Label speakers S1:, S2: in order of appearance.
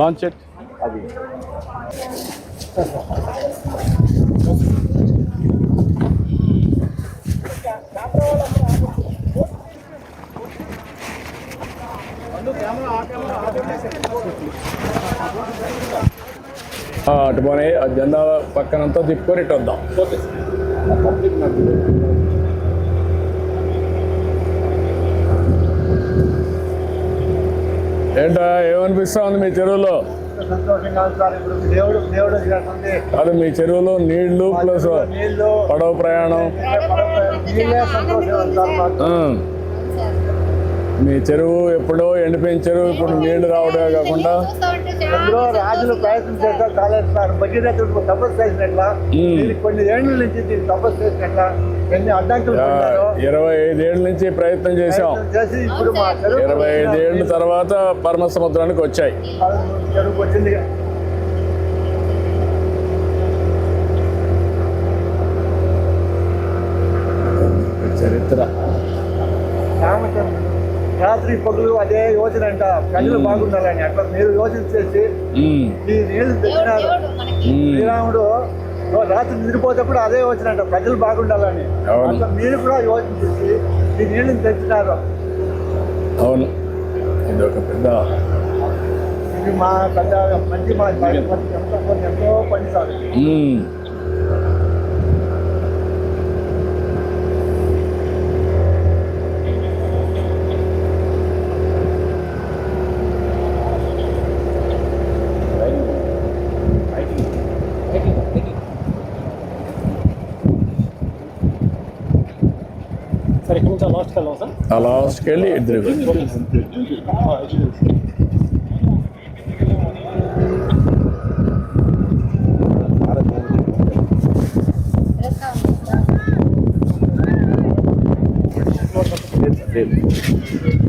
S1: Launch it.
S2: అది
S1: అటు పోనీ ఆ జెండా పక్కనంతా తిప్పుకొని ఇటు వద్దాం. ఏంటా ఏమనిపిస్తా ఉంది మీ చెరువులో?
S2: సంతోషంగా ఉంది సార్. ఇప్పుడు దేవుడు వచ్చినట్టుంది.
S1: అది మీ చెరువులో నీళ్లు ప్లస్
S2: నీళ్ళు
S1: పడవ ప్రయాణం.
S2: నీళ్ళే సంతోషం ఉంది సార్ మాకు.
S1: మీ చెరువు ఎప్పుడో ఎండిపోయిన చెరువు ఇప్పుడు నీళ్లు రావడమే కాకుండా
S2: ఎప్పుడో రాజులు ప్రయత్నం చేస్తారు కాలేదు సార్. భగీరథుడు తపస్సు చేసినట్లా కొన్ని ఏళ్ళ నుంచి దీన్ని తపస్సు చేసినట్లా ఎన్ని అడ్డంకులు
S1: 25 ఏళ్ళ నుంచి ప్రయత్నం చేశాం.
S2: చేసి ఇప్పుడు మా
S1: 25 ఏళ్ళ తర్వాత పరమ సముద్రానికి వచ్చాయి.
S2: చెరువుకు వచ్చింది.
S1: చరిత్ర
S2: రాత్రి పగులు అదే యోచన అంట. ప్రజలు బాగుండాలని అట్లా మీరు యోచన చేసి ఈ నీళ్లు తెచ్చినారు. శ్రీరాముడు రాత్రి నిద్రపోతేప్పుడు అదే యోచన అంట, ప్రజలు బాగుండాలని. అట్లా మీరు కూడా యోచన చేసి ఈ నీళ్ళని తెచ్చినారు.
S1: అవును, ఇది ఒక పెద్ద
S2: ఇది మా పెద్ద మంచి మా ఎంతో పని సార్.
S3: సార్ ఇక్కడ నుంచి లాస్ట్కి వెళ్ళాం సార్.
S1: ఆ లాస్ట్కి వెళ్ళి ఇద్దరు
S4: Thank you.